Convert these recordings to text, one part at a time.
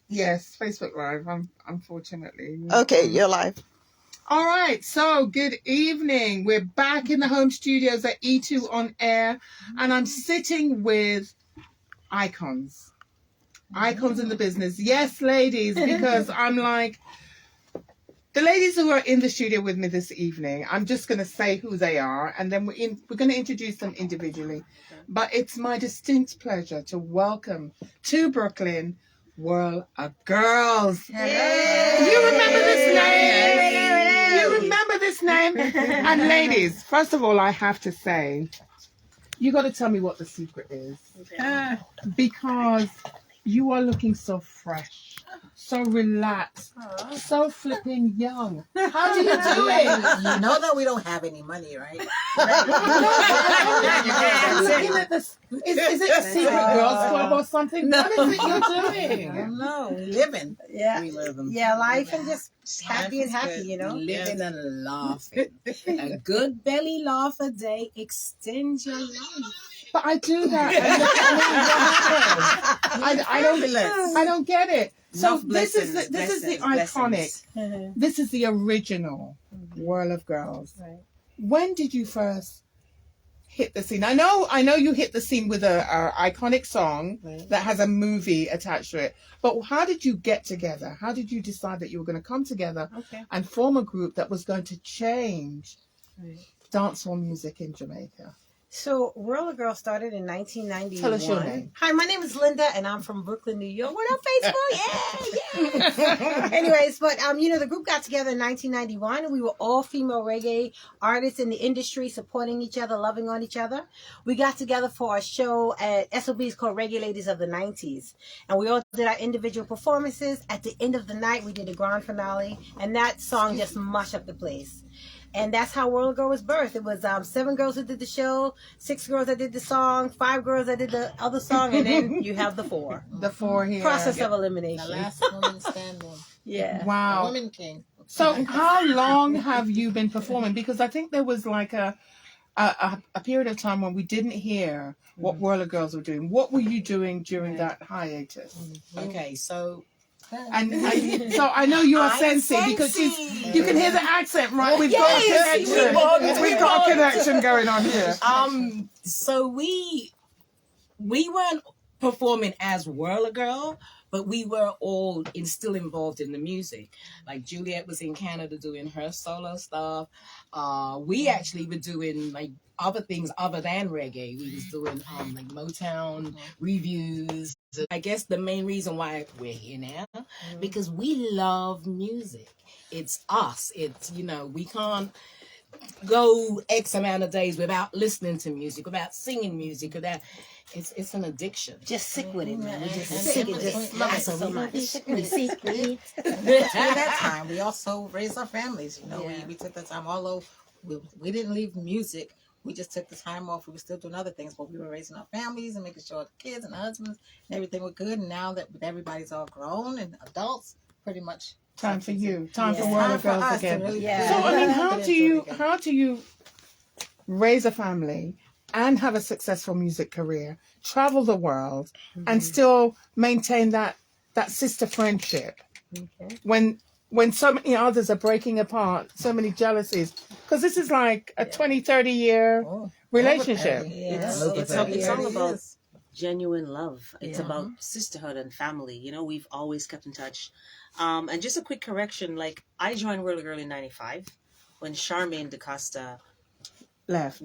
Yes, Facebook Live. Unfortunately. Okay, you're live. All right. So, good evening. We're back in the home studios at E2 on air, and I'm sitting with icons in the business. Yes, ladies, because I'm like, the ladies who are in the studio with me this evening, I'm just going to say who they are, and then we're going to introduce them individually. But it's my distinct pleasure to welcome to Brooklyn, Worl of Girls. Hey. You remember this name? You remember this name? And ladies, first of all, I have to say, you got to tell me what the secret is. Because you are looking so fresh, so relaxed, so flipping young. How do you do it? You know that we don't have any money, right? Is it a secret girls club or something? No. What is it you're doing? No, we living. Yeah, we living. Yeah, life and just happy and happy, good. you know. Living and laughing. A good belly laugh a day extends your life. But I do that. I don't get it. So this is the iconic. This is the original World of Girls. Right. When did you first hit the scene? I know you hit the scene with a iconic song that has a movie attached to it. But how did you get together? How did you decide that you were going to come together and form a group that was going to change dancehall music in Jamaica? So, World of Girls started in 1991. Tell us your name. Hi, my name is Linda, and I'm from Brooklyn, New York. What up, Facebook? Yeah. Anyways, but the group got together in 1991, and we were all female reggae artists in the industry, supporting each other, loving on each other. We got together for a show at SOB's called Reggae Ladies of the 90s, and we all did our individual performances. At the end of the night, we did a grand finale, and that song just mushed up the place. And that's how World Girl was birthed. It was 7 girls that did the show, 6 girls that did the song, 5 girls that did the other song, and then you have the 4. The 4 here. Process of elimination. The last woman standing. Yeah. Wow. The woman king. So how long have you been performing? Because I think there was like a period of time when we didn't hear what World of Girls were doing. What were you doing during that hiatus? Okay, so... And so I know you are sensing because you can hear the accent, right? We've got a connection. We've got a connection going on here. So we weren't performing as World Girl, but we were all still involved in the music. Like Juliet was in Canada doing her solo stuff. We actually were doing like other things other than reggae. We was doing like Motown reviews. I guess the main reason why we're here now, because we love music. It's us. It's, we can't go X amount of days without listening to music, without singing music, without... It's an addiction. Just sick with it, man. We just sick sick it. Just love it so much. During that time, we also raised our families. We took the time, although we didn't leave music. We just took the time off. We were still doing other things, but we were raising our families and making sure the kids and the husbands and everything were good. And now that everybody's all grown and adults, pretty much time for you. Time for World of Girls again. Really So I mean, how do you raise a family and have a successful music career, travel the world, and still maintain that sister friendship when so many others are breaking apart, so many jealousies? Because this is like a 20, 30-year relationship. It's all about genuine love. It's about sisterhood and family. We've always kept in touch. And just a quick correction, like I joined World Girl in 95 when Charmaine DaCosta left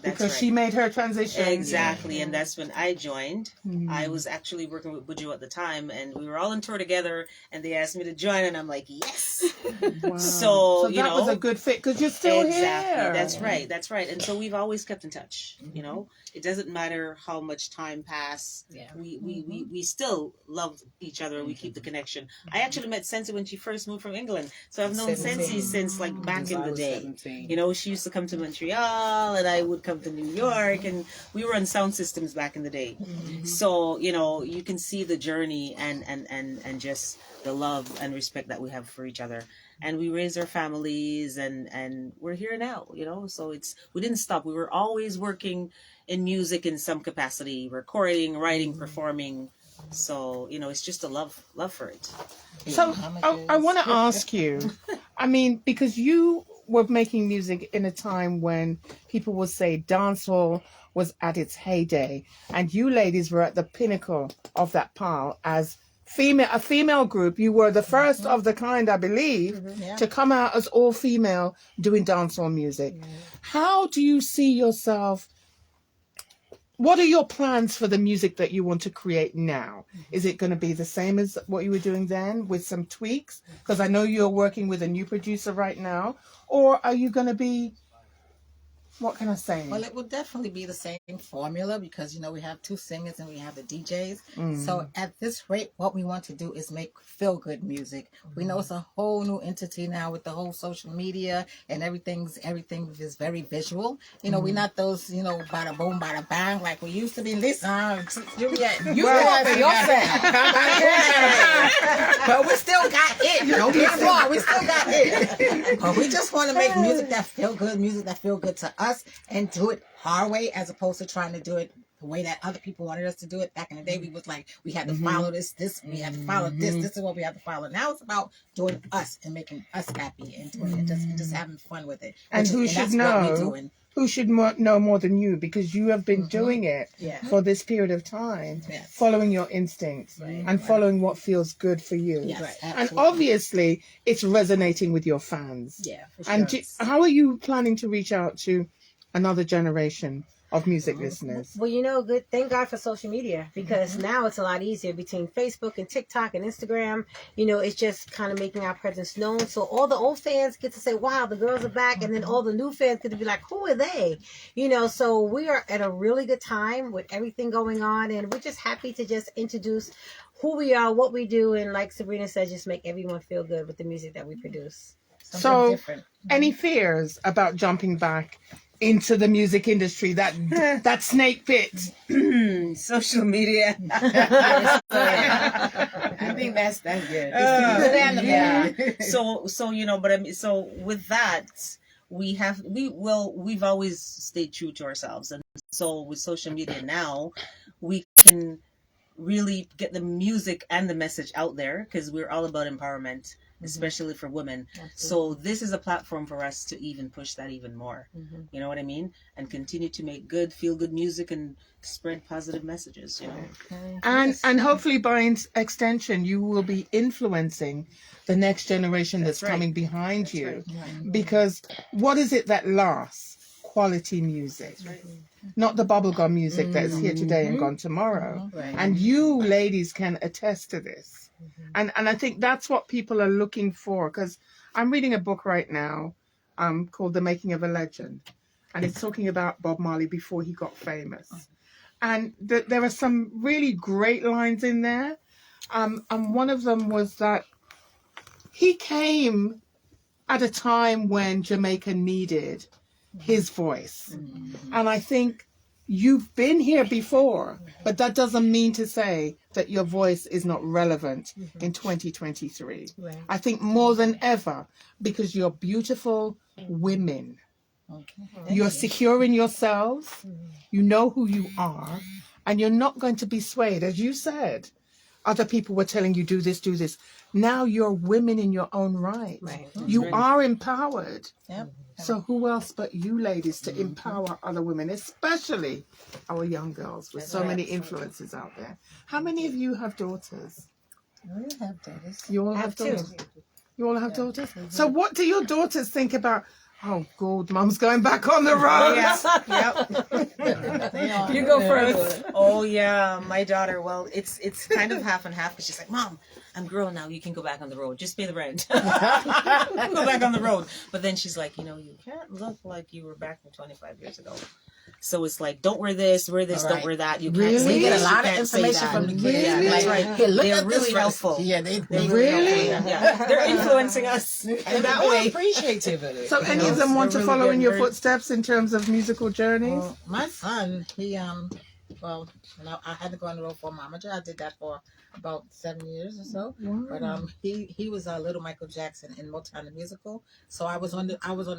because she made her transition. Exactly, and that's when I joined. I was actually working with Buju at the time, and we were all on tour together, and they asked me to join, and I'm like, yes. Wow. So that was a good fit because you're still here. That's right. And so we've always kept in touch. It doesn't matter how much time passes. We still love each other. We keep the connection. I actually met Sensi when she first moved from England, so I've known Sensi since like back in the day. 17. She used to come to Montreal, and I would come to New York, and we were on sound systems back in the day. So you can see the journey and just the love and respect that we have for each other. And we raised our families, and we're here now. So we didn't stop. We were always working in music in some capacity, recording, writing, performing, So, you know, it's just a love for it. So I want to ask you, I mean, because you were making music in a time when people would say dancehall was at its heyday, and you ladies were at the pinnacle of that pile as a female group. You were the first of the kind, I believe, to come out as all female doing dancehall music. How do you see yourself? What are your plans for the music that you want to create now? Is it going to be the same as what you were doing then with some tweaks? Because I know you're working with a new producer right now. Or are you going to be, what can I say? Well, it will definitely be the same formula because, you know, we have 2 singers and we have the DJs. So at this rate, what we want to do is make feel-good music. We know it's a whole new entity now with the whole social media and everything is very visual. You know, we're not those, you know, bada boom, bada bang like we used to be. Listen, Juliet, you go for yourself. But we still got it. Don't get me wrong, we still got it. But we just want to make music that feel good, music that feel good to us, and do it our way as opposed to trying to do it the way that other people wanted us to do it. Back in the day, we was like, we had to follow this, we had to follow this is what we have to follow. Now it's about doing us and making us happy and doing it and just having fun with it. And who should know? Who should know more than you? Because you have been doing it for this period of time, following your instincts and following what feels good for you. Yes, and obviously, it's resonating with your fans. Yeah, for sure. And how are you planning to reach out to another generation of music listeners? Well, you know, good. Thank God for social media because now it's a lot easier between Facebook and TikTok and Instagram. You know, it's just kind of making our presence known. So all the old fans get to say, wow, the girls are back. And then all the new fans get to be like, who are they? You know, so we are at a really good time with everything going on. And we're just happy to just introduce who we are, what we do. And like Sabrina said, just make everyone feel good with the music that we produce. So any fears about jumping back into the music industry, that snake pit? Social media. I think that's good. So you know, but I mean, so with that, we've always stayed true to ourselves, and so with social media now, we can really get the music and the message out there because we're all about empowerment, especially for women. Absolutely. So this is a platform for us to even push that even more. You know what I mean? And continue to make good, feel good music and spread positive messages, you know. And hopefully by extension, you will be influencing the next generation that's coming behind you. Because what is it that lasts? Quality music. Not the bubblegum music that's here today and gone tomorrow. And you ladies can attest to this. And I think that's what people are looking for, because I'm reading a book right now called The Making of a Legend, and it's talking about Bob Marley before he got famous. And there are some really great lines in there, and one of them was that he came at a time when Jamaica needed his voice. And I think you've been here before, but that doesn't mean to say that your voice is not relevant in 2023. I think more than ever, because you're beautiful women. You're secure in yourselves. You know who you are, and you're not going to be swayed. As you said, other people were telling you, do this, do this. Now you're women in your own right. You are empowered. So who else but you ladies to empower other women, especially our young girls with so many influences out there. How many of you have daughters? We have daughters. You all have daughters? You all have daughters? So what do your daughters think about, oh, God, Mum's going back on the road? You go first. Oh, yeah, my daughter, well, it's kind of half and half, because she's like, Mom, I'm grown now, you can go back on the road, just pay the rent. Go back on the road. But then she's like, you know, you can't look like you were back from 25 years ago. So it's like, don't wear this, don't wear that. You can't say We get this, a lot you of can't say information that. from the kids. Yeah, that's right. Hey, look They're at really this helpful. Yeah, they Really? Yeah, they're influencing us in that way. Appreciative of it. So any of them want to follow in your footsteps in terms of musical journeys? Well, my son, he well, I had to go on the road for Mama J. I did that for about 7 years or so. Wow. But he was Little Michael Jackson in Motown the musical. So I was on the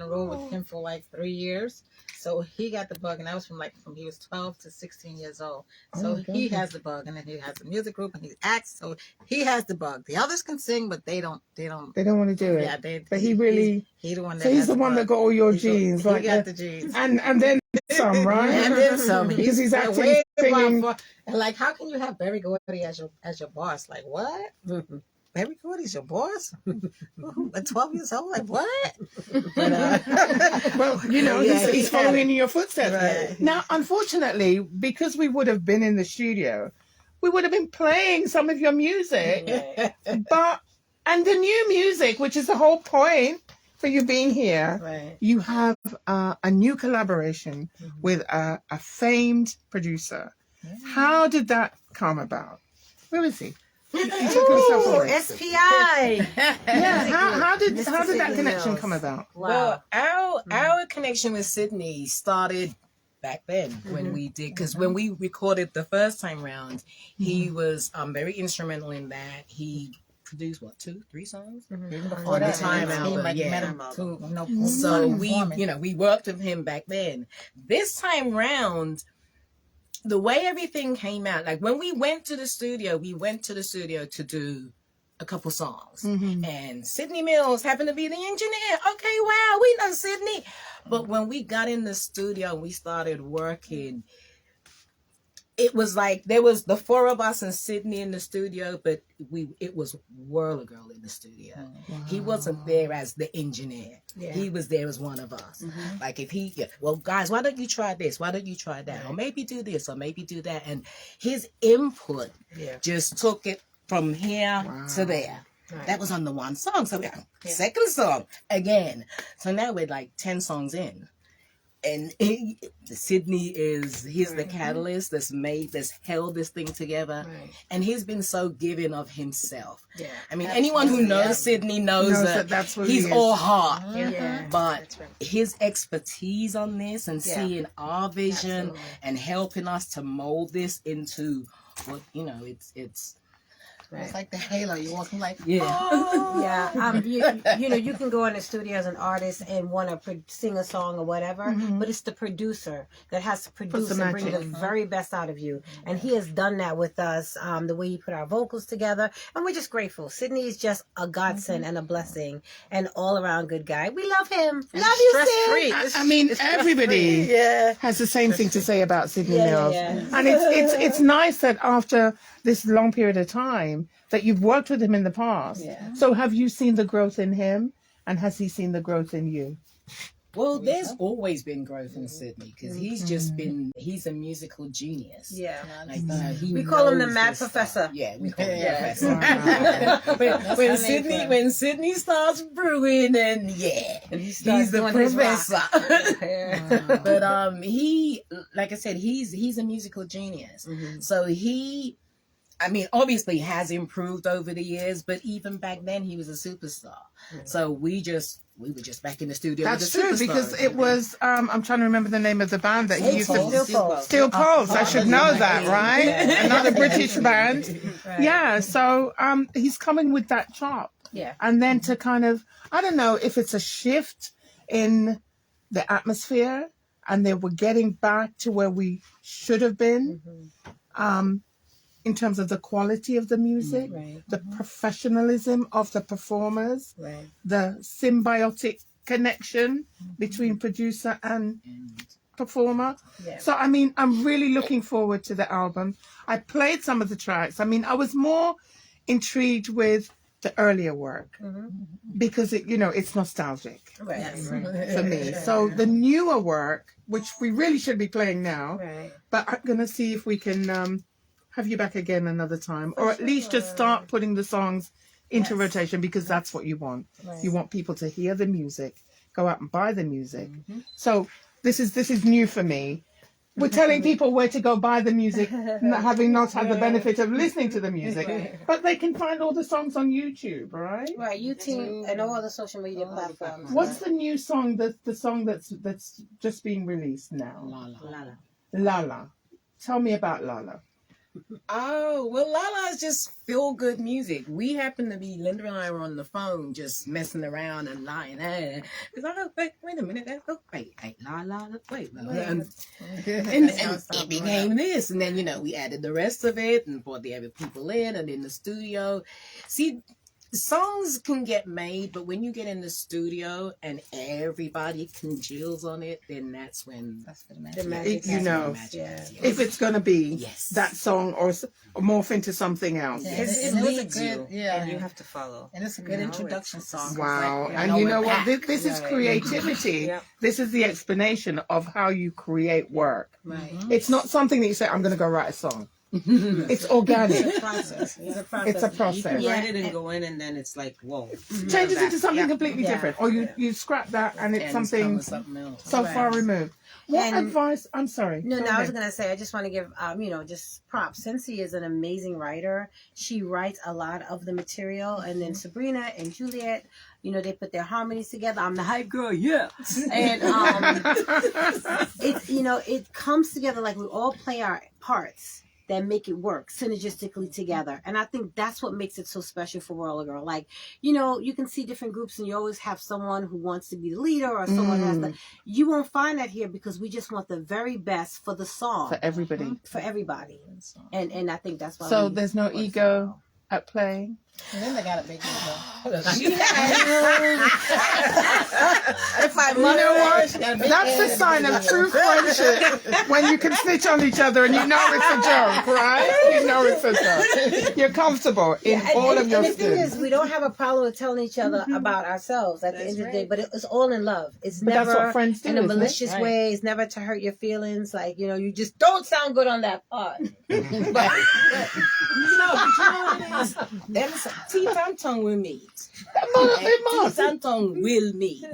road with him for like 3 years. So he got the bug, and that was from he was 12 to 16 years old. So he has the bug, and then he has a music group, and he acts. So he has the bug. The others can sing, but they don't want to do it. Yeah, but he really. He's the one. So he's the one that got all your genes, he got the genes, and then some, right? And then some. Because he's acting, way singing. And like, how can you have Berry Gordy as your boss? Like, what? Berry Gordy's your boss? At 12 years old? Like, what? But, well, he's following in your footsteps. Right. Now, unfortunately, because we would have been in the studio, we would have been playing some of your music. Right. And the new music, which is the whole point for you being here, Right. you have a new collaboration with a famed producer. Yeah. How did that come about? Where is he? He took himself away. SPI. Yeah. How did that connection come about? Wow. Well, our connection with Sidney started back then when we did, because when we recorded the first time round, he was very instrumental in that. He produced 2, 3 songs on the time album. So we worked with him back then. This time round, the way everything came out, like when we went to the studio to do a couple songs, and Sidney Mills happened to be the engineer. Okay, wow, we know Sidney. But when we got in the studio and we started working, it was like there was the 4 of us and Sidney in the studio, but it was Worl Girl in the studio. Wow. He wasn't there as the engineer. Yeah. He was there as one of us. Like if well, guys, why don't you try this? Why don't you try that? Right. Or maybe do this, or maybe do that. And his input just took it from here to there. Right. That was on the one song. So second song again. So now we're like 10 songs in. And Sidney he's the catalyst that's held this thing together. Right. And he's been so giving of himself. Yeah. I mean, anyone who knows Sidney knows that that's what he's all heart. Yeah. But his expertise on this and seeing our vision and helping us to mold this into what, it's It's like the halo. You're walking like, you can go in the studio as an artist and want to sing a song or whatever, but it's the producer that has to produce and bring the very best out of you. And he has done that with us, the way he put our vocals together. And we're just grateful. Sidney is just a godsend and a blessing and all around good guy. We love him. Love you, Sid. I mean, everybody has the same thing to say about Sidney Mills. And it's nice that after this long period of time that you've worked with him in the past. Yeah. So have you seen the growth in him, and has he seen the growth in you? Well, there's always been growth in Sidney because he's a musical genius. Yeah. Like, we call him the Mad Professor. Yeah, we call him Professor. when Sidney starts brewing, and he's the professor. But he, like I said, he's a musical genius. So he, I mean, obviously has improved over the years, but even back then he was a superstar. So we were just back in the studio. That's true, because it was, I'm trying to remember the name of the band that he used to... Steel Pulse. I should know that, right? Another British band. Right. Yeah, so he's coming with that chop. Yeah. And then to kind of, I don't know if it's a shift in the atmosphere and then we're getting back to where we should have been. In terms of the quality of the music, the professionalism of the performers, the symbiotic connection between producer and performer. Yeah. So, I mean, I'm really looking forward to the album. I played some of the tracks. I mean, I was more intrigued with the earlier work because it's nostalgic for me. So the newer work, which we really should be playing now, but I'm going to see if we can... have you back again another time, or at least just start putting the songs into rotation, because that's what you want. You want people to hear the music, go out and buy the music. So this is new for me. We're telling people where to go buy the music, having not had the benefit of listening to the music, but they can find all the songs on YouTube, right? Right, YouTube and all the social media platforms. What's the new song? The song that's just being released now? Lala. Lala. Tell me about Lala. Oh, well, Lala's just feel good music. We happen to be, Linda and I were on the phone just messing around and lying. Because I go, wait a minute, wait, La, wait. And it became this. And then, we added the rest of it and brought the other people in and in the studio. See, songs can get made, but when you get in the studio and everybody congeals on it, then that's when the magic if it's going to be Yes. that song or morph into something else. Yeah, It and leads you. And you have to follow. And it's a good introduction song. Wow. Like, And you know what? packed. This is creativity. Yeah. This is the explanation of how you create work. right. It's not something that you say, I'm going to go write a song. It's organic. It's a process. It's a process. It's a You can process. write it and go in, and then it's like, whoa. Changes into something completely Yeah. different. Or you scrap that and it's And something something else. so Right. far removed. What And- advice? I'm sorry. No, Go I was ahead. gonna say I just want to give just props. Cincy is an amazing writer. She writes a lot of the material, and then Sabrina and Juliet, they put their harmonies together. I'm the hype girl, yeah. And it comes together like we all play our parts that make it work synergistically together. And I think that's what makes it so special for World Girl. Like, you can see different groups and you always have someone who wants to be the leader or someone who has to. You won't find that here because we just want the very best for the song. For everybody. For everybody. And I think that's why. So we there's no work so ego well. at play. And then they got a big ego. If I You know what? That's the sign of true friendship when you can snitch on each other and you know it's a joke, right? You know it's a joke. You're comfortable in all of your and the thing skills. is, we don't have a problem with telling each other about ourselves at the end of the day, but it's all in love. It's But never that's what friends do, in a isn't it? malicious Right. way. It's never to hurt your feelings. Like, you just don't sound good on that part. But you know what it is? Teeth and tongue will meet. Teeth and tongue will meet.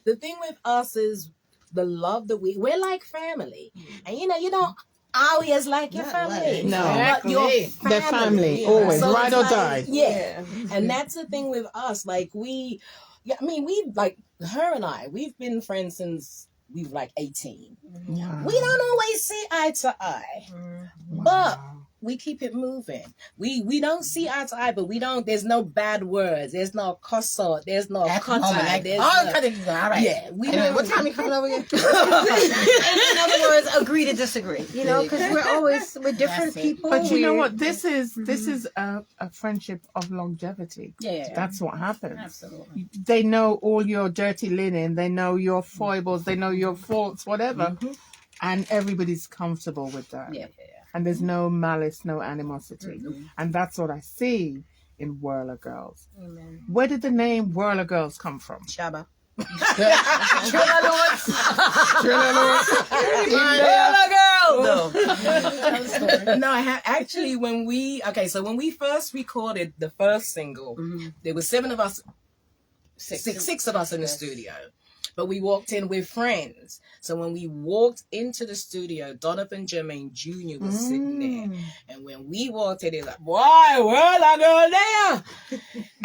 The thing with us is the love that we're like family. And you don't always like your family. No. But your They're family, always, So ride it's or like- die. Yeah. And that's the thing with us. Like we like her and we've been friends since we were like 18. Wow. We don't always see eye to eye. But we keep it moving. We don't see eye to eye, but we don't. There's no bad words. There's no cuss out. There's no cut out. There's all no, right. yeah. We Anyway, don't. what time you coming over here? In other words, agree to disagree. Because we're different That's it. people. But you know We're- what? This is a friendship of longevity. Yeah. That's what happens. Absolutely. They know all your dirty linen. They know your foibles. They know your faults, whatever. And everybody's comfortable with that. Yeah. And there's no malice, no animosity. And that's what I see in Whirler Girls. Amen. Where did the name Whirler Girls come from? Shaba. No, actually, when we first recorded the first single, there were 7 of us, six of us in the studio. But we walked in with friends. So when we walked into the studio, Donovan Jermaine Jr. was sitting there. And when we walked in, he was like, boy, World, a girl there.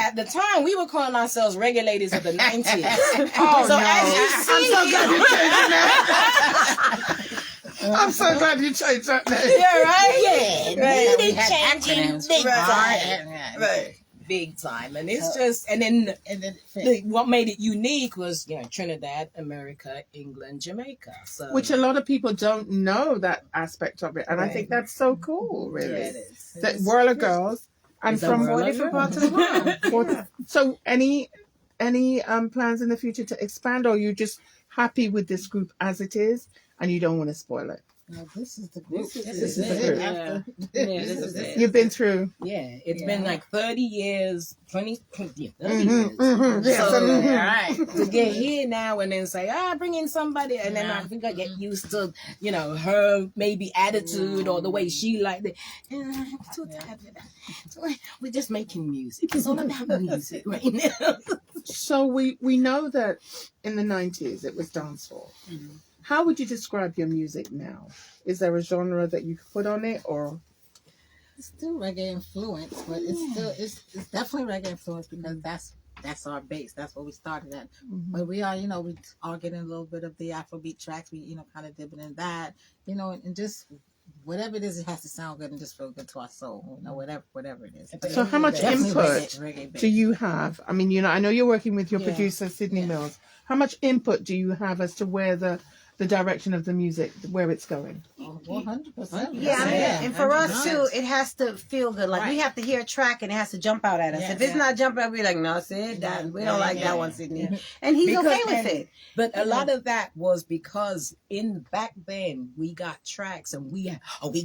At the time, we were calling ourselves regulators of the 90s. As you see, I'm so glad you changed that name. yeah, right? Yeah. Right. Needed We had changing acronyms. big Right. time. Right. Big time. And it's just, and then And then what made it unique was, Trinidad, America, England, Jamaica. So Which a lot of people don't know that aspect of it. And I Right. think that's so cool, really. Yeah, it is. That Whirler Girls. And It's a from Whirler 4 different Girl. parts of the world. So any plans in the future to expand, or are you just happy with this group as it is and you don't want to spoil it? no, this is the group. This is it. it. Yeah. This is it. You've been through. Yeah, it's been like 30 years, 30 years. Yes, So, mhm. All right. to get here now and then say, bring in somebody, and then I think I get used to, her maybe attitude or the way she liked it. And I'm too tired of that. So we're just making music. It's all about music right now. So we know that in the 90s it was dancehall. How would you describe your music now? Is there a genre that you could put on it, or? It's still reggae influence, but it's definitely reggae influence because that's our base. That's what we started at. But we are, we are getting a little bit of the Afrobeat tracks. We, kind of dipping in that, and just whatever it is, it has to sound good and just feel good to our soul. You know, whatever it is. So how much Definitely input reggae do you have? I mean, I know you're working with your Yeah. producer, Sidney Yeah. Mills. How much input do you have as to where the direction of the music, where it's going? 100%. Yeah, and for us too, 100%. it has to feel good. Like we have to hear a track and it has to jump out at us. Yeah, if it's not jumping out, we're like, no, Sid, that we don't like that one, Sidney. And he's Because- okay with it. But a lot of that was because back then we got tracks and we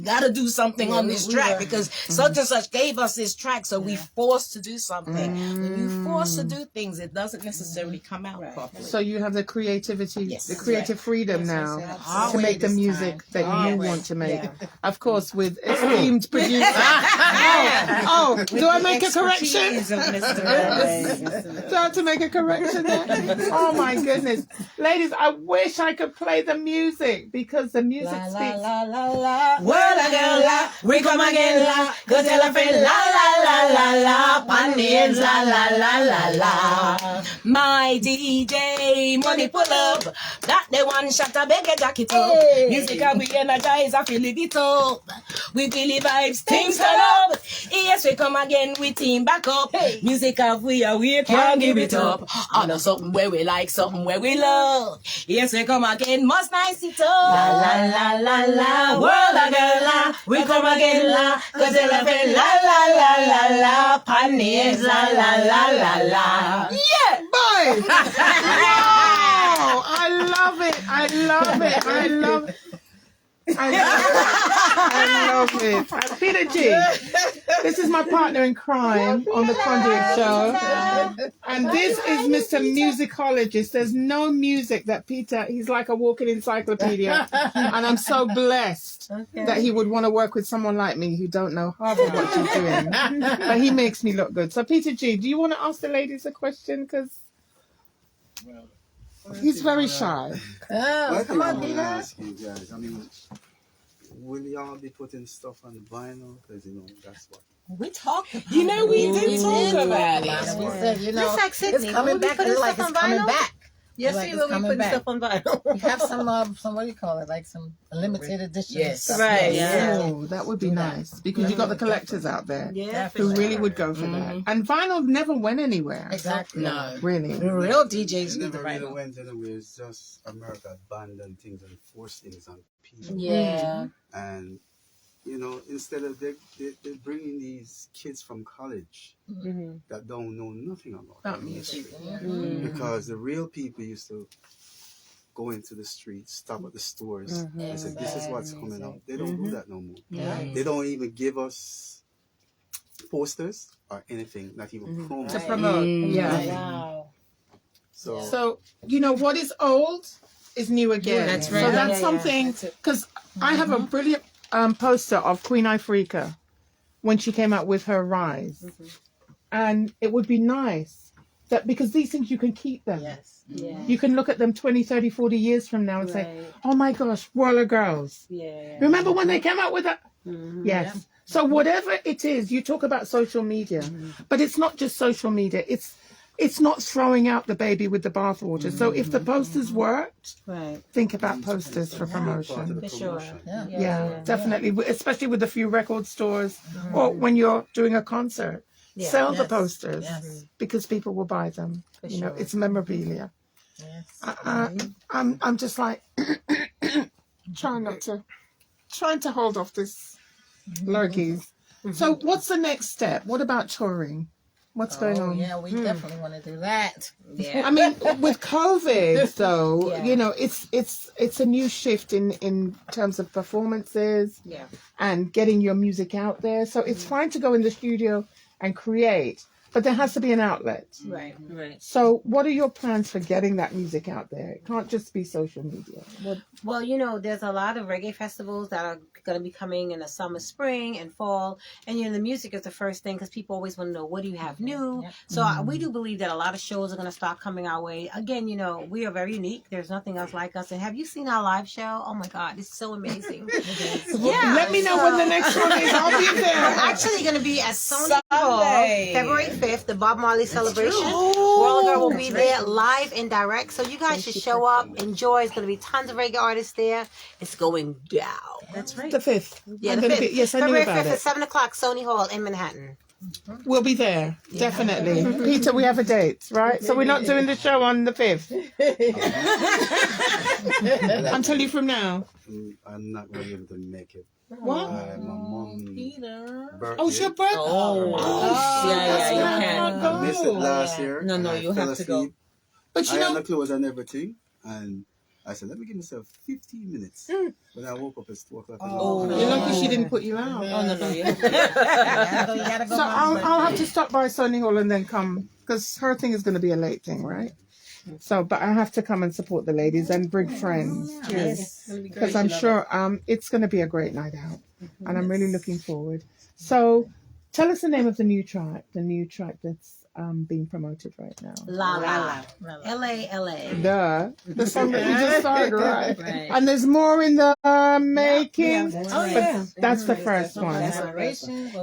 gotta do something on this track because such and such gave us this track, so we forced to do something. When you force to do things, it doesn't necessarily come out properly. So you have the creativity, Yes. the creative freedom now to make the music that you want to make. Of course, with esteemed producer. Do I make a correction? Expertise of Mr. Ray. Do I have to make a correction there? Oh my goodness. Ladies, I wish I could play the music because the music La, speaks. la, la, la. Well, again, la, we come again, la, go tell a friend, la, la, la, la, la, pandians, la, la, la, la, la. My DJ, money pull up, that the one shot a beg a jacket up. Music and we energize, I feel it up. We feel the vibes, things turn up. Yes, we come again, we team back up. Music of we can't give it up. I know something where we like, something where we love. Yes, we come again, must nice it up. La, la, la, la, la, world a girl, la, we come again, la, cause they love it, la, la, la, la, la, panniers, la, la, la, la, la. Yeah! Boy! Wow! I love it. I love it. I love it. I love it. Peter G, this is my partner in crime on the Conduit show. And this is Mr. Musicologist. There's no music that Peter, he's like a walking encyclopedia. And I'm so blessed that he would want to work with someone like me who don't know half of what she's doing. But he makes me look good. So Peter G, do you want to ask the ladies a question? Because he's very shy. I think I want to ask you guys, I mean, will y'all be putting stuff on the vinyl? Because, that's what. We talked about You know, we it. did talk about We it. said, Just like Sidney, it's coming will we back. put It's his like stuff it's on coming vinyl? back. Yes, Like we it's will be coming putting back. stuff on vinyl. We have some what do you call it? Like some limited edition. Yes. stuff. Right, Yeah. Oh, that would be nice because you've got the collectors out there Yeah, who really would go for that. And vinyl never went anywhere. Exactly. No. Really. The real DJs It need the never really vinyl. went anywhere. It's just America abandoned things and forced things on people. Yeah. And, instead of they're bringing these kids from college that don't know nothing about About the music. industry. Because the real people used to go into the streets, stop at the stores, and say, this is what's coming up. They don't do that no more. Yeah. They don't even give us posters or anything, not even promos. To promote. Yeah. Wow. So, what is old is new again. That's So right. that's something, because I have a brilliant poster of Queen Ifrica when she came out with her Rise. And it would be nice that, because these things, you can keep them. Yes. Yeah. You can look at them 20, 30, 40 years from now and say, oh my gosh, Worl girls. Yeah. Remember when they came out with that? Yes. So whatever it is, you talk about social media, but it's not just social media. It's not throwing out the baby with the bathwater. So if the posters worked, Right. think about posters for Part of promotion. the For sure. promotion. Yeah. Yeah, definitely. Especially with a few record stores or when you're doing a concert. Yeah. Sell the Yes. posters Yes. because people will buy them. sure. It's memorabilia. Yes. I'm just like trying to hold off this lurgies. So what's the next step? What about touring? What's going on? Yeah, we definitely want to do that. Yeah. I mean, with COVID, though, Yeah. it's a new shift in terms of performances Yeah. and getting your music out there. So it's fine to go in the studio and create, but there has to be an outlet. Right. Right. So what are your plans for getting that music out there? It can't just be social media. Well, there's a lot of reggae festivals that are going to be coming in the summer, spring, and fall. And, the music is the first thing because people always want to know, what do you have new? Yep. So we do believe that a lot of shows are going to start coming our way. Again, we are very unique. There's nothing else like us. And have you seen our live show? Oh, my God. It's so amazing. Yeah. Let me know when the next one is. I'll be We're there. actually going to be at Sony Hall, Sunday. February 5th, the Bob Marley celebration. World Girl will be there live and direct. So you guys should show up, enjoy. It's going to be tons of reggae artists there. It's going down. That's right. The 5th. Yeah, I'm the gonna 5th. be- yes, I knew February about 5th it. at 7 o'clock, Sony Hall in Manhattan. We'll be there, definitely. Peter, we have a date, right? So we're not doing the show on the 5th. I'm telling you from now. I'm not going to be able to make it. What? My mom's birthday. Oh, it's your birthday. Oh, yeah, that's you why I can. can't I missed it go. last year. No, and I you fell have to go. asleep. But I you had know, the clothes and everything, and I said, let me give myself 15 minutes. When I woke up, it's 2 o'clock. Oh, you're lucky she didn't put you out. Oh, no. You gotta go. So I'll have to stop by Sony Hall and then come, because her thing is going to be a late thing, right? So, but I have to come and support the ladies and bring friends too, because I'm sure it's going to be a great night out, and I'm really looking forward. So, tell us the name of the new track that's being promoted right now. La La. L-A-L-A. The song that you just started, right? And there's more in the making. But that's the first one.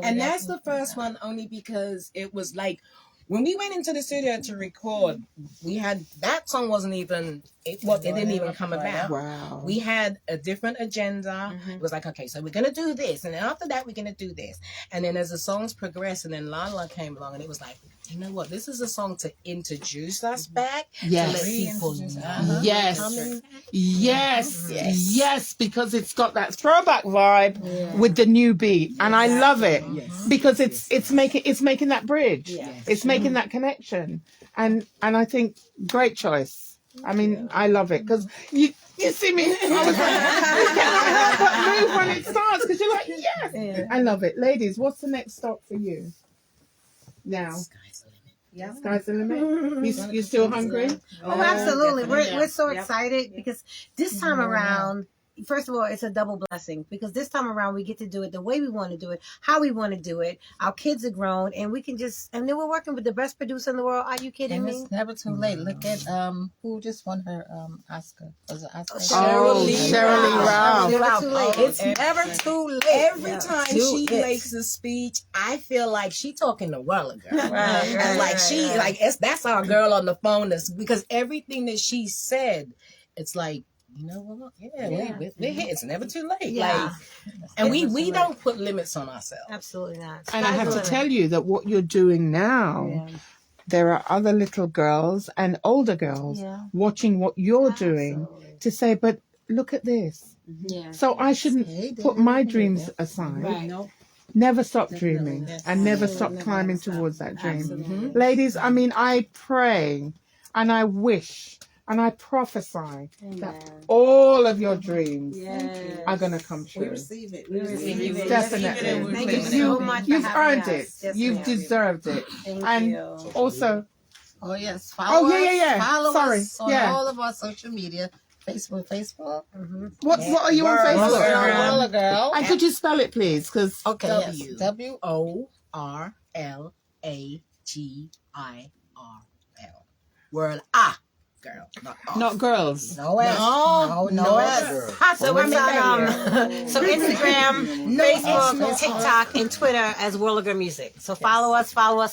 And that's the first one only because it was like when we went into the studio to record, we had that song wasn't even it didn't even come about. Wow. We had a different agenda. It was like, okay, so we're gonna do this, and then after that we're gonna do this. And then as the songs progressed, and then Lala came along, and it was like, you know what? This is a song to introduce us back. Yes. To let people know. Yes, because it's got that throwback vibe with the new beat, and I love it because it's making that bridge, it's making that connection, and I think great choice. I mean, I love it because you see me. I was like, you cannot help but move when it starts because you're like, yes, I love it, ladies. What's the next stop for you now? Sky's the limit. You still hungry? Oh, absolutely. We're so excited because this time around, first of all, it's a double blessing because this time around we get to do it the way we want to do it, how we want to do it. Our kids are grown, and we can and then we're working with the best producer in the world. Are you kidding And me? it's never too late. Look at who just won her Oscar. Was it Oscar? Sheron Ralph. Never too late. It's never too late. Every time she makes a speech, I feel like she talking to Worl, girl. That's our girl on the phone. Because everything that she said, it's like, you know what? We're here. It's never too late. Yeah. And we don't put limits on ourselves. Absolutely not. And I have to tell you that what you're doing now, there are other little girls and older girls watching what you're doing to say, but look at this. Yeah. So I shouldn't put my dreams aside. Never stop dreaming and never stop climbing towards that dream. Ladies, I mean, I pray and I wish and I prophesy that all of your dreams are going to come true. We receive it. We receive it. Definitely. Thank you so much. You've earned it. Yes, You've ma'am. deserved it. Thank And you. also, Oh yes, follow us. Follow Sorry. us on Yeah. all of our social media. Facebook. what are you on Facebook? Worl Girl. And could you spell it, please? Because Okay. Yes. WORLAGIRL. Worl girl. not girls. No S. No S. So it's on so Instagram, Facebook, TikTok, and Twitter as Whirliger Music. So follow us. Tell a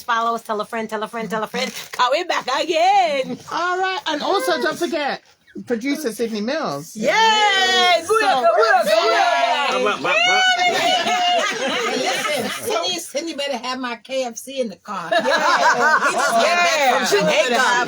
friend. Call me back again. All right. And also, don't forget, producer Sidney Mills. Yay! Sidney better have my KFC in the car. From Jamaica.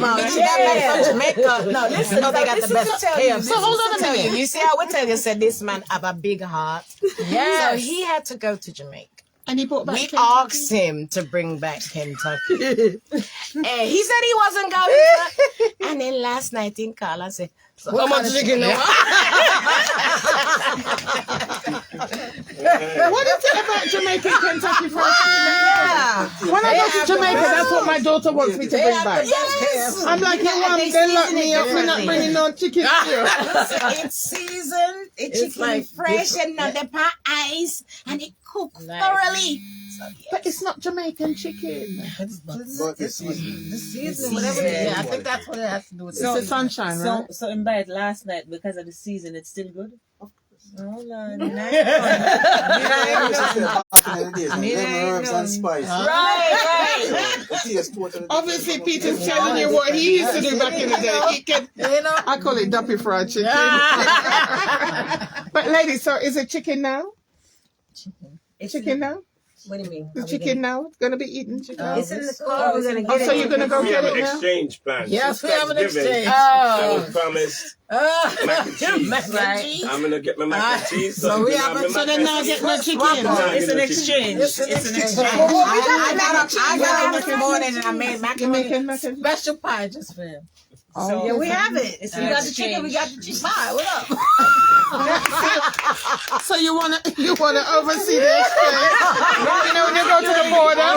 No, listen. You know they got the best KFC. So hold on a minute. You see, I would tell you, said this man have a big heart. Yes. So he had to go to Jamaica. And he brought back We Kentucky. asked him to bring back Kentucky. And he said he wasn't going to. And then last night he called and said, so how much chicken you want? What is it about Jamaican Kentucky Fried Chicken? When I go to Jamaica, that's what my daughter wants me to bring back. Yes. I'm like, they lock me up. We're not bringing no chicken here. It's seasoned, it's chicken like fresh and not the pot ice, and it cooked thoroughly. So, But it's not Jamaican chicken. But the season. The season, whatever. Yeah, I think that's what it has to do with. It's the sunshine, right? So invite last night because of the season, it's still good. Hold on. Back in the days, lemon herbs and spice. Right. The taste totally Obviously, different. Peter's telling you what he used to do back in the day. He can, I call it duppy fried chicken. But ladies, so is it chicken now? Chicken now? What do you mean? The chicken now? It's going to be eaten chicken now? It's in the car. We're gonna get Oh, it. so you're going to go We get have it an now? exchange plan. Yes, we Since have an Thanksgiving, exchange. I was promised mac and cheese. Mac and cheese. I'm gonna get my mac and cheese. So we you have know, a- my So mac then and now cheese. get no chicken. No, It's an no exchange. It's an exchange. I got it this morning and I made You're macaroni. making mac and cheese? Special pie just for him. Oh, Yeah, we have it. It's You an got the chicken. We got the chicken pie. What up? So you wanna oversee the exchange? You know when you go to the border,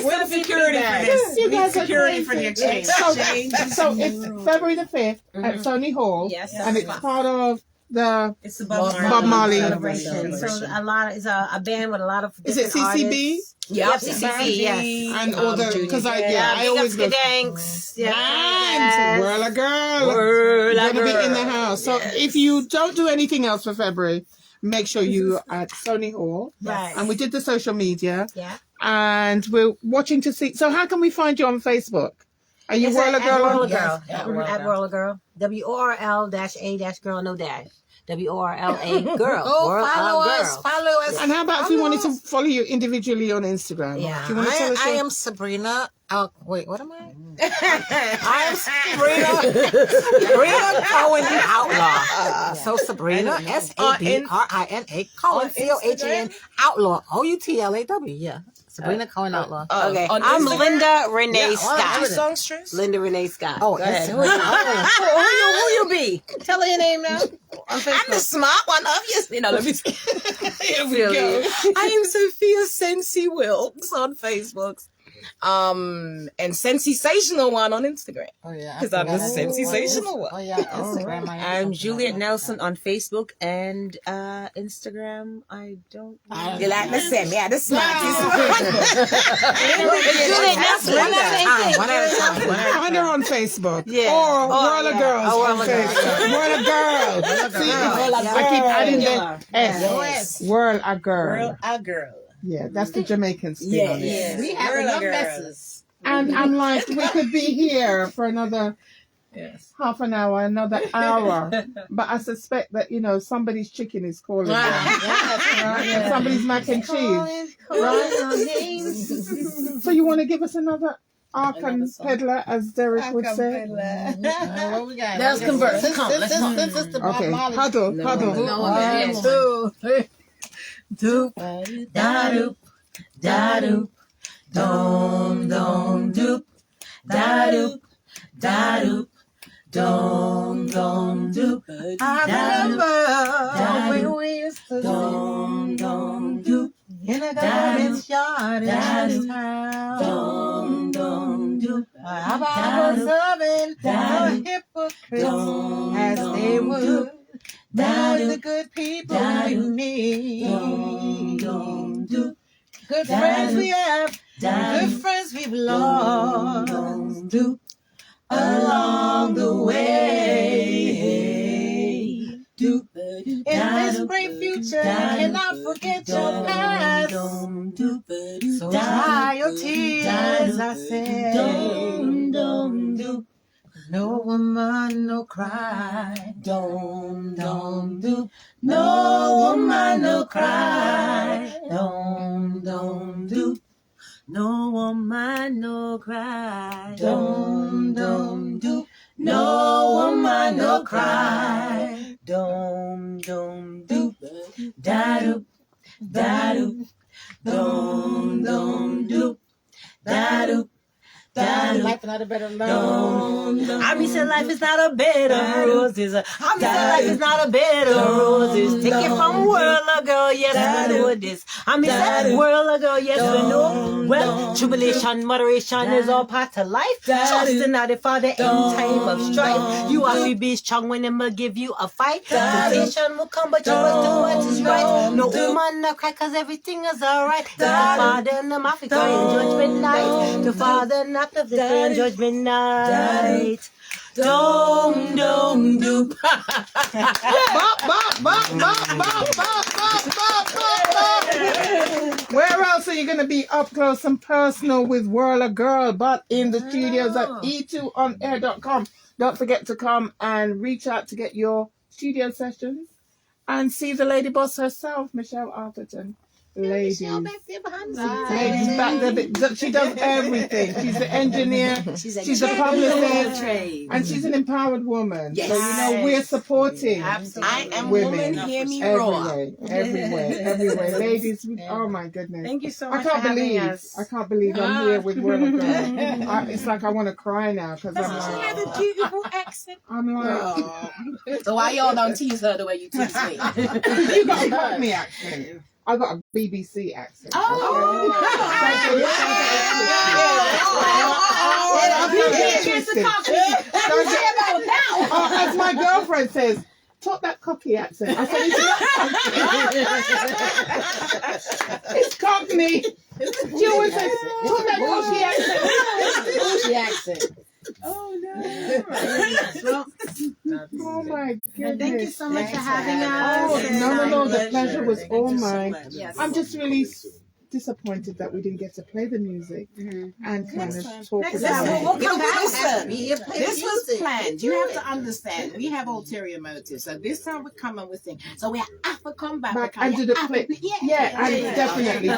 With security for this. You guys are Security crazy. for the exchange. So it's February the 5th at Sony Hall, Yes. and it's part of the. It's the Bob Marley. Celebration. So it's a band with a lot of Is it different CCB? artists. Yep, CCB, yes. And all the because I always go. Danks. Yeah. And Worl a girl. Worl a Gonna be in the girl. house. So if you don't do anything else for February, make sure you at Sony Hall. Right. And we did the social media. Yeah. And we're watching to see. So how can we find you on Facebook? Are you It's Worl a at girl? Worl a on- girl. Yes, At Worl a girl. WORL-A-girl, no dash. WORLA girl. Oh, Worl a follow us. girl. Follow us. And how about if we wanted to follow you individually on Instagram? Yeah. Do you want to tell us I your- am Sabrina. Wait, what am I? I am Sabrina Cohen the Outlaw. So Sabrina, SABRINA Cohen, COHEN Outlaw, OUTLAW. Yeah, Sabrina Cohen Outlaw. Okay. On I'm Instagram? Linda Renee Yeah, Scott. Songstress? Linda Renee Scott. Oh, Go ahead. who you be? Tell her your name now. On I'm the Facebook. smart one, obviously. No, let me see. Here we go. I am Sophia Sensi Wilkes on Facebook. And Sensational one on Instagram. Oh yeah, Because I'm the sensational one. Oh yeah, Instagram. I'm Juliet Nelson on Facebook and Instagram. I don't. You like the same, yeah, the smartest. Juliet Nelson. One at a time. One at a time. Find her on Facebook. Yeah. Or Oh, Worl a yeah. Girls Oh, on Worl a Girl. Facebook. Worl a Girl. See, I keep adding the S. Worl a Girl. Girl, a girl. Yeah, that's the Jamaican spin on it. Yes. We have Girl, enough girl. messes. And I'm like, we could be here for another half an hour, another hour. But I suspect that, somebody's chicken is calling. them. Right? Somebody's mac and cheese. So you want to give us another Arkan peddler, as Derek would say? What we got? Let's converse. Come, let's come. This is the Bob Okay, Marley. huddle. One, two, three. Doop, da doop, da doop, dom dom doop, da doop, da doop, dom dom doop. I remember when we used to dom dom doop in a garden yard in this town. Dom dom doop. I was serving the hypocrites as they would. The good people you need. Good friends we have, good friends we've lost along the way. In this great future, you cannot forget your past. So dry your tears, I said. No woman, no cry. Dom, dom, doop. No woman, no cry. Dom, dom, doop. No woman, no cry. Dom, dom, doop. No woman, no cry. Dom, dom, doop. Da doop, da doop. Dom, dom, doop. Da doop. Life not a better love. I mean, say life is not a bed of roses. I mean, say life is not a bed of roses. Take it from Worl a girl, yes, we know this. I mean, say Worl a girl, yes, we know. Well, tribulation, moderation is all part of life. Trusting out the Father in time of strife. You have to be strong when Him will give you a fight. Temptation will come, but you must do what is right. No woman, no cry, cause everything is alright. The Father and the Africa in judgment night. The Father and the judgment night. Dom, dom, doop. Bop, bop, bop, bop, bop, bop, bop, bop, bop, bop. Where else are you going to be up close and personal with Worl Girl but in the studios at e2onair.com. Don't forget to come and reach out to get your studio sessions and see the lady boss herself, Michelle Arthurton. Ladies back there. She does everything. She's the engineer. She's the publicist, and she's an empowered woman. Yes. So we're supporting. Absolutely. I am women woman. Hear me roar. Everywhere. Ladies, oh my goodness! Thank you so I much can't for having believe. us. I can't believe I'm here with Worl Girl. It's like I want to cry now because I'm She like, has a beautiful accent. I'm like, So why y'all don't tease her the way you tease me? you got a Cockney accent. I got a BBC accent. As my girlfriend says, talk that cocky accent. I said, it's Cockney. She always says, talk that cocky accent. Oh no. Oh my goodness. Thank you so much for having us. Oh, no. The pleasure was all you so mine. much. Yes. I'm just really disappointed that we didn't get to play the music and kind of talk Next about time, it. we'll come back. Listen, this was planned. You have to understand. We have ulterior motives. So this time we're coming with things. So we have to come back. And do the clip. Definitely.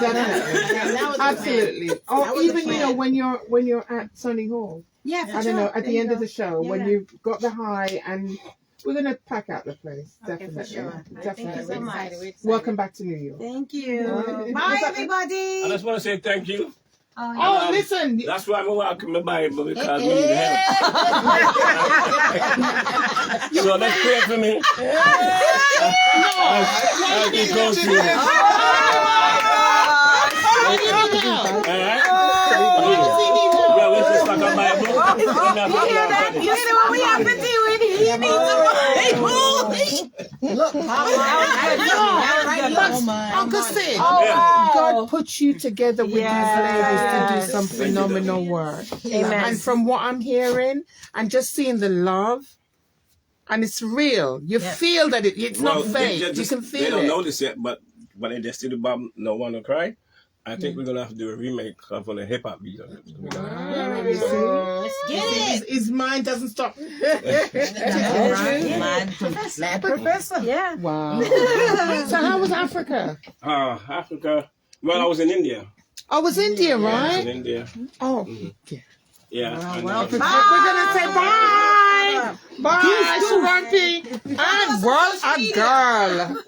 Absolutely. Or even, when you're at Sonny Hall. Yeah, I don't know, at the end of the show, when you've got the high, and we're going to pack out the place. Definitely. for sure. Definitely. Thank you so much. Welcome back to New York. Thank you. Right. Bye, I everybody. just want to say thank you. Oh, listen. That's why I'm welcome my Bible because we need help. So let's pray for me. I'll be close to you. Alright? Well, let's just talk about Bible. You know what we have to do with it? He needs a Bible. Look, Uncle Sid, God put you together with these ladies to do some phenomenal work. Amen. And from what I'm hearing, and just seeing the love, and it's real. You feel that it's not fake. You can feel they don't it. know this yet, but when they just see the bomb, no one will cry. I think we're gonna have to do a remake of a hip hop beat on it. His mind doesn't stop. Mad professor. Yeah. Wow. So how was Africa? Africa. Well, I was in India. Oh, it was India, I was right? in India. Oh, Yeah. we're gonna say bye. Bye, Sheron P and Worl Girl.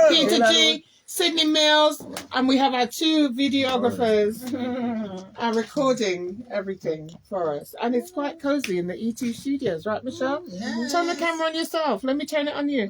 Peter G, Sidney Mills, and we have our two videographers recording everything for us. And it's quite cozy in the E2 studios, right, Michelle? Turn the camera on yourself. Let me turn it on you.